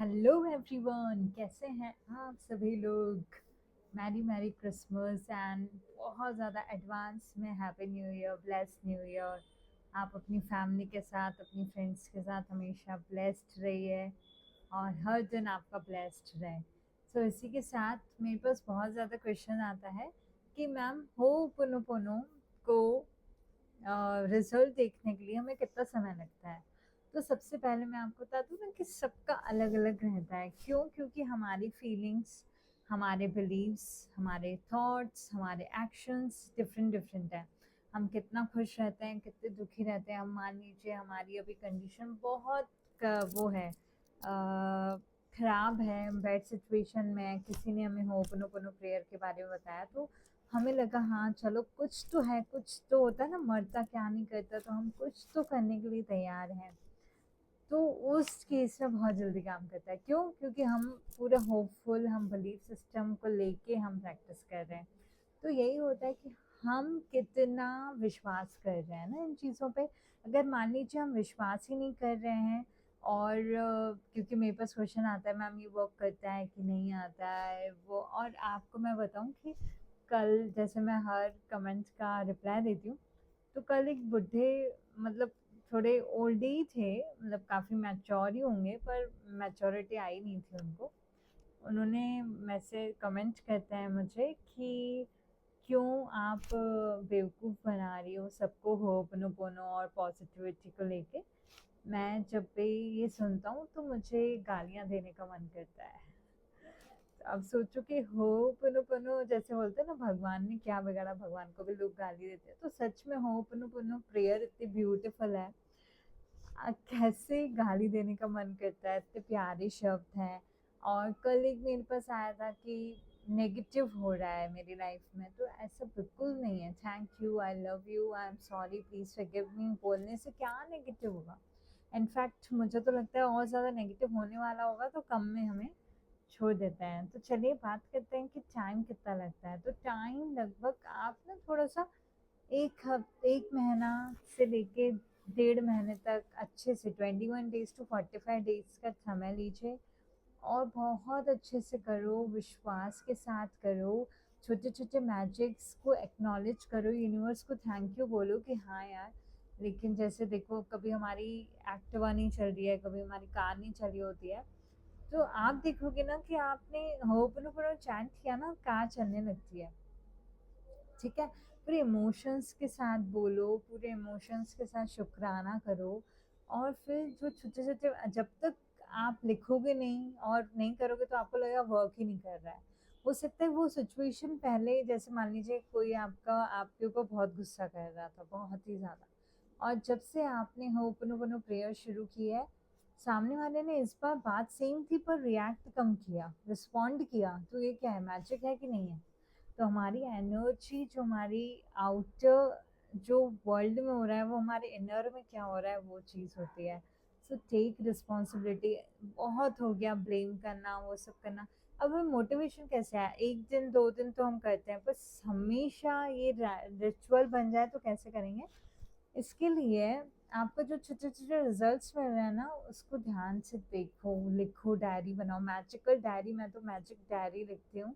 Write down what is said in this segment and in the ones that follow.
Hello everyone, कैसे हैं आप सभी लोग। मैरी मैरी क्रिसमस एंड बहुत ज़्यादा एडवांस में happy new year, blessed new year. आप अपनी फैमिली के साथ, अपनी फ्रेंड्स के साथ हमेशा ब्लेस्ड रहिए और हर दिन आपका ब्लेस्ड रहे। सो इसी के साथ मेरे पास बहुत ज़्यादा क्वेश्चन आता है कि मैम होपोनोपोनो को रिजल्ट देखने के लिए हमें कितना समय लगता है। तो सबसे पहले मैं आपको बता दूँ ना कि सबका अलग अलग रहता है। क्यों? क्योंकि हमारी फीलिंग्स, हमारे बिलीव्स, हमारे थॉट्स, हमारे एक्शंस डिफरेंट डिफरेंट है। हम कितना खुश रहते हैं, कितने दुखी रहते हैं। हम मान लीजिए हमारी अभी कंडीशन बहुत वो है, खराब है, बैड सिचुएशन में है, किसी ने हमें होपनोपनो प्रेयर के बारे में बताया तो हमें लगा हाँ चलो कुछ तो है, कुछ तो होता है ना, मरता क्या नहीं करता, तो हम कुछ तो करने के लिए तैयार हैं। तो उस केस में बहुत जल्दी काम करता है। क्यों? क्योंकि हम पूरा होपफुल, हम बिलीफ सिस्टम को लेके हम प्रैक्टिस कर रहे हैं। तो यही होता है कि हम कितना विश्वास कर रहे हैं ना इन चीज़ों पे। अगर मान लीजिए हम विश्वास ही नहीं कर रहे हैं और क्योंकि मेरे पास क्वेश्चन आता है मैम ये वर्क करता है कि नहीं आता है वो, और आपको मैं बताऊं कि कल जैसे मैं हर कमेंट का रिप्लाई देती हूँ, तो कल एक बुढ़े, मतलब थोड़े ओल्ड ही थे, मतलब काफ़ी मैच्योर ही होंगे पर मैच्योरिटी आई नहीं थी उनको। उन्होंने मैसेज कमेंट करते हैं मुझे कि क्यों आप बेवकूफ़ बना रही हो सबको होपनोपोनो और पॉजिटिविटी को लेके। मैं जब भी ये सुनता हूँ तो मुझे गालियाँ देने का मन करता है। अब सोचो कि होपनोपोनो जैसे बोलते हैं ना, भगवान ने क्या बिगाड़ा, भगवान को भी लोग गाली देते हैं, तो सच में होपनोपोनो प्रेयर इतनी ब्यूटीफुल है। कैसे गाली देने का मन करता है, इतने प्यारे शब्द हैं। और कल एक मेरे पास आया था कि नेगेटिव हो रहा है मेरी लाइफ में, तो ऐसा बिल्कुल नहीं है। Thank you, I love you, I am sorry, please forgive me बोलने से क्या नेगेटिव होगा। इनफैक्ट मुझे तो लगता है और ज़्यादा नेगेटिव होने वाला होगा तो कम में हमें छोड़ देते हैं। तो चलिए बात करते हैं कि टाइम कितना लगता है। तो टाइम लगभग आप ना थोड़ा सा एक महीना से लेके 1.5 महीने तक अच्छे से 21 डेज टू 45 डेज का समय लीजिए और बहुत अच्छे से करो, विश्वास के साथ करो। छोटे छोटे मैजिक्स को एक्नॉलेज करो, यूनिवर्स को थैंक यू बोलो कि हाँ यार। लेकिन जैसे देखो, कभी हमारी एक्टिवा नहीं चल रही है, कभी हमारी कार नहीं चली होती है, तो आप देखोगे ना कि आपने होपनोपोनो चैंट किया ना, कार चलने लगती है। ठीक है? पूरे इमोशंस के साथ बोलो, पूरे इमोशंस के साथ शुक्राना करो। और फिर जो छोटे छोटे, जब तक आप लिखोगे नहीं और नहीं करोगे तो आपको लगेगा वर्क ही नहीं कर रहा है। हो सकता है वो सिचुएशन पहले, जैसे मान लीजिए कोई आपका आपके ऊपर बहुत गुस्सा कर रहा था, बहुत ही ज़्यादा, और जब से आपने होपनोपोनो प्रेयर शुरू की है, सामने वाले ने इस बार बात सेम थी पर रिएक्ट कम किया, रिस्पॉन्ड किया, तो ये क्या है, मैजिक है कि नहीं है? तो हमारी एनर्जी, जो हमारी आउटर जो वर्ल्ड में हो रहा है, वो हमारे इनर में क्या हो रहा है वो चीज़ होती है। So take responsibility. बहुत हो गया ब्लेम करना, वो सब करना। अब हमें मोटिवेशन कैसे आया? एक दिन दो दिन तो हम करते हैं, बस हमेशा ये रिचुअल बन जाए तो कैसे करेंगे? इसके लिए आपको जो छोटे छोटे रिजल्ट्स मिल रहे हैं ना, उसको ध्यान से देखो, लिखो, डायरी बनाओ, मैजिकल डायरी। मैं तो मैजिक डायरी लिखती हूँ,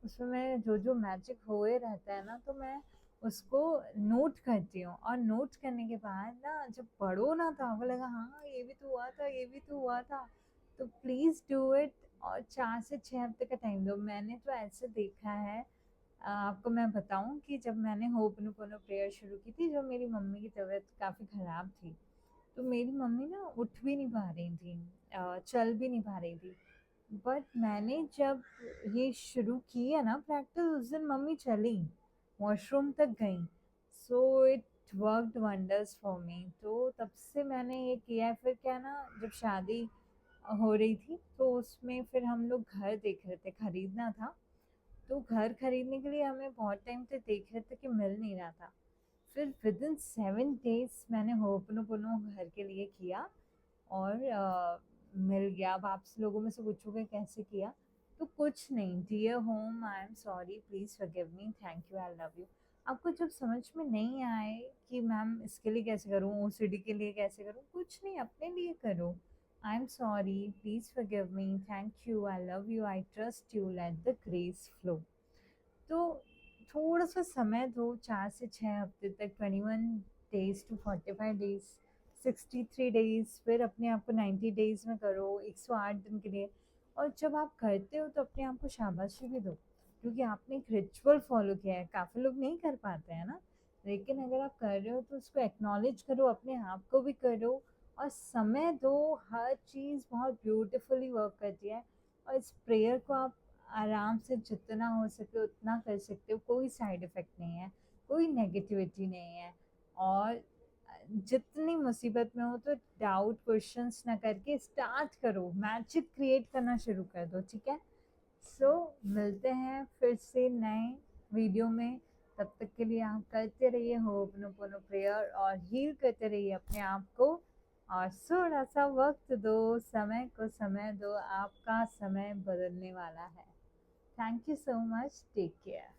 उसमें मैं जो जो मैजिक हुए रहता है ना, तो मैं उसको नोट करती हूँ। और नोट करने के बाद ना जब पढ़ो ना तो आपको लगा हाँ ये भी तो हुआ था, ये भी तो हुआ था। तो प्लीज़ डू इट। और 4 से 6 हफ्ते का टाइम दो। मैंने तो ऐसे देखा है, आपको मैं बताऊं कि जब मैंने होपनोपोनो प्रेयर शुरू की थी, जब मेरी मम्मी की तबीयत काफ़ी ख़राब थी, तो मेरी मम्मी ना उठ भी नहीं पा रही थी, चल भी नहीं पा रही थी। बट मैंने जब ये शुरू की है ना प्रैक्टिस, उस दिन मम्मी चली, वॉशरूम तक गई। So it worked wonders for me. तो तब से मैंने ये किया है। फिर क्या ना, जब शादी हो रही थी तो उसमें फिर हम लोग घर देख रहे थे, खरीदना था। तो घर खरीदने के लिए हमें बहुत टाइम से देख रहे थे कि मिल नहीं रहा था। फिर विदिन 7 डेज मैंने होपनोपोनो घर के लिए किया और मिल गया। अब आप लोगों में से पूछोगे कैसे किया, तो कुछ नहीं, dear home, I am sorry, please forgive me, thank you, I love you. आपको जब समझ में नहीं आए कि मैम इसके लिए कैसे करूँ, ओसीडी के लिए कैसे करूँ, कुछ नहीं, अपने लिए करो। I'm sorry, please forgive me, thank you, I love you, I trust you, let the grace flow। तो थोड़ा सा समय दो, 4 से 6 हफ्ते तक, 21 डेज टू 45 डेज, 63 डेज, फिर अपने आप को 90 डेज में करो, 108 दिन के लिए। और जब आप करते हो तो अपने आप को शाबाशी भी दो, क्योंकि आपने एक रिचुअल फॉलो किया है। काफ़ी लोग नहीं कर पाते हैं ना, लेकिन अगर आप कर रहे हो तो उसको एक्नॉलेज करो, अपने आप को भी करो और समय दो। हर चीज़ बहुत ब्यूटीफुली वर्क करती है। और इस प्रेयर को आप आराम से जितना हो सके उतना कर सकते हो, कोई साइड इफ़ेक्ट नहीं है, कोई नेगेटिविटी नहीं है। और जितनी मुसीबत में हो तो डाउट क्वेश्चंस ना करके स्टार्ट करो, मैजिक क्रिएट करना शुरू कर दो, ठीक है? सो मिलते हैं फिर से नए वीडियो में। तब तक के लिए आप करते रहिए होपनोपोनो प्रेयर और हील करते रहिए अपने आप को। और थोड़ा सा वक्त दो, समय को समय दो, आपका समय बदलने वाला है। Thank you so much, take care.